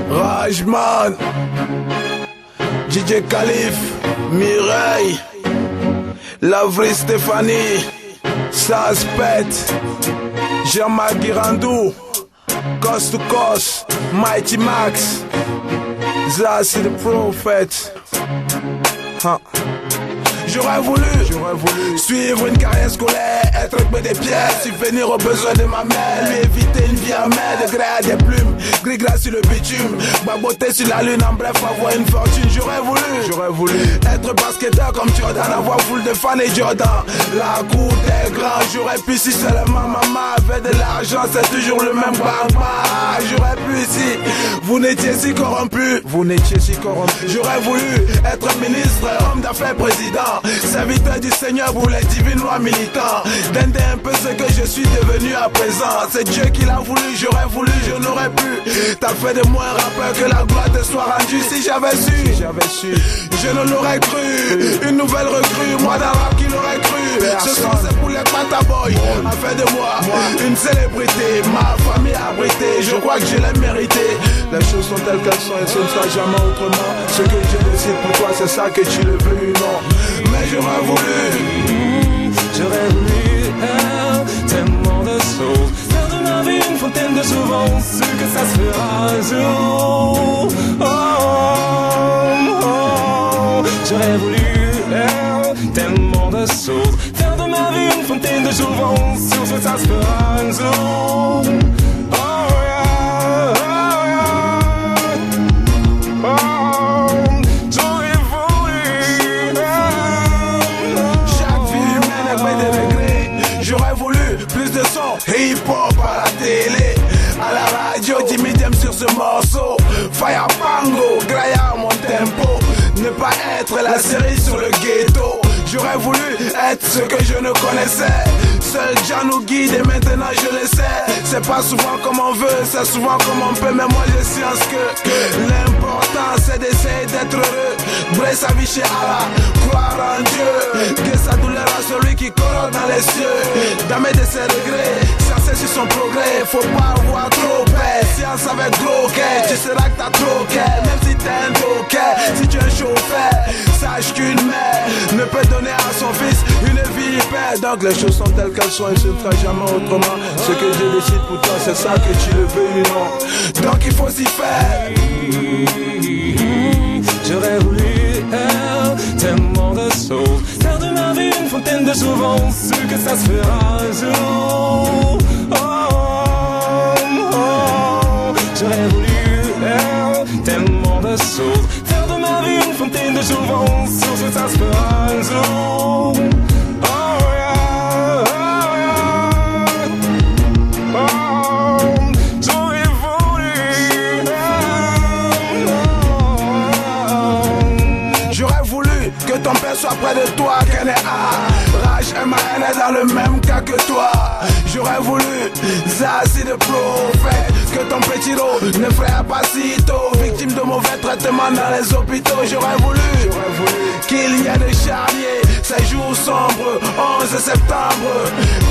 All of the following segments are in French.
Rajman, DJ Khalif, Mireille, Lavry Stéphanie, Saspet, Jean-Marc Girandou, Coast to Coast, Mighty Max, Zazie the Prophet. J'aurais voulu suivre une carrière scolaire, être avec des pièces, subvenir aux besoins de ma mère, lui éviter une vie amère, de gré à des plumes, gris-gras sur le bitume, baboter sur la lune, en bref avoir une fortune. J'aurais voulu être basketteur comme Jordan, avoir foule de fans et Jordan. La cour des grands, j'aurais pu si seulement maman avait de l'argent, c'est toujours le même bang. J'aurais pu si vous n'étiez si corrompu, J'aurais voulu être ministre, homme d'affaires, président, serviteur du Seigneur pour les divines lois militants, d'aider un peu ce que je suis devenu à présent. C'est Dieu qui l'a voulu, j'aurais voulu, je n'aurais pu. T'as fait de moi un rappeur, que la gloire te soit rendue. Si j'avais su, je ne l'aurais cru. Une nouvelle recrue, moi dans le rap qui l'aurait cru. Ce son c'est pour les pataboys, a fait de moi une célébrité, ma famille abritée, je crois que je l'ai mérité. Les choses sont telles qu'elles sont et ce ne sera jamais autrement. Ce que je décide pour toi c'est ça, que tu le veux ou non. Mais j'aurais voulu tellement de choses, faire de ma vie une fontaine de jouvence, su que ça se fera un jour. J'aurais voulu tellement de choses, faire de ma vie une fontaine de jouvence, sûr que ça se fera un jour. hip-hop à la télé, à la radio, 10 millième sur ce morceau. Fire Pango, Graya mon tempo. Ne pas être la série sur le ghetto. J'aurais voulu être ce que je ne connaissais. Seul Jah nous guide et maintenant je le sais. C'est pas souvent comme on veut, c'est souvent comme on peut. Mais moi je science que l'important c'est d'essayer d'être heureux. Brûler sa vie chez Allah, croire en Dieu, que sa douleur à celui qui court dans les cieux. Jamais de ses regrets, sciencer sur son progrès. Faut pas avoir trop peur, science avec gros cœur. Tu seras que t'as trop cœur, même si t'es un toquet. Si tu es un chauffeur, sache qu'une mère ne peut donner à son fils une vie paix. Donc les choses sont telles qu'elles sont et ce ne sera jamais autrement. Ce que je décide pour toi c'est ça, que tu le veux ou non. Donc il faut s'y faire. J'aurais voulu tellement de choses, faire de ma vie une fontaine de jouvence, su que ça se fera un jour. J'aurais voulu tellement de choses, faire de ma vie une fontaine de jouvence, sûr que ça se fera un jour. Ton père soit près de toi, qu'elle est Raj M.A.N est dans le même cas que toi. J'aurais voulu Zazie the Prophet, que ton petit lot ne ferait pas si tôt. Victime de mauvais traitements dans les hôpitaux. J'aurais voulu qu'il y ait des charniers, ces jours sombres, 11 septembre.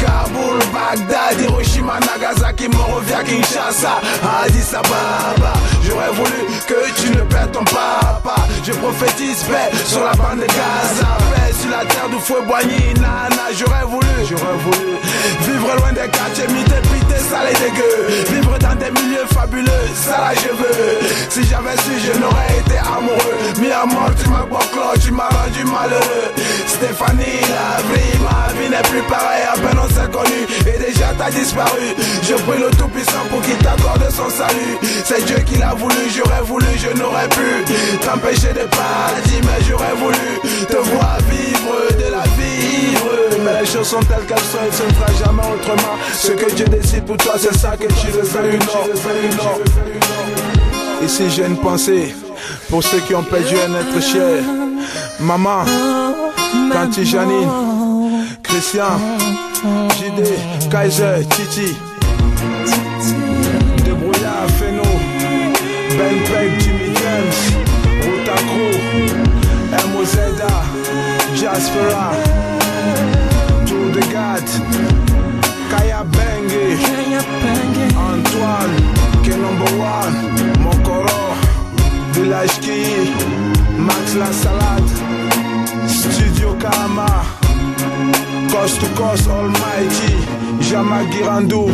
Kaboul, Bagdad, Hiroshima, Nagasaki, Monrovia, Kinshasa, Addis Ababa. J'aurais voulu que tu ne perds ton papa. Je prophétise paix sur la bande de Gaza, paix sur la terre du fouet Boigny, nana. J'aurais voulu vivre loin des quartiers mités, pités, salés, dégueux. Vivre dans des milieux fabuleux, ça là je veux. Si j'avais su, je n'aurais été amoureux. Mis à mort, tu m'as boclé, tu m'as rendu malheureux. Stéphanie, Lavry, ma vie n'est plus pareille. À peine on s'est connu et déjà t'as disparu. Je prie le Tout-Puissant pour qu'il t'accorde son salut. C'est Dieu qui l'a voulu, j'aurais voulu, je n'aurais pu t'empêcher de partir, mais j'aurais voulu te voir vivre, de la vivre. Mais les choses sont telles qu'elles sont et ce ne sera jamais autrement. Ce que Dieu décide pour toi, c'est ça, que tu le veux ou non. Ici j'ai une pensée pour ceux qui ont perdu un être cher. Maman, Tanti Janine, Christian, JD, Kaiser, Titi, Débrouillard, Feno, Ben Peck, Jimmy James, Rutacro, Mozeda, Jaspera, Tour de God, Kaya Bengue, Antoine, K-No.1, Mokoro. Lashki, Max la salade, Studio Kama, Coast to Coast Almighty, Jama Girandou.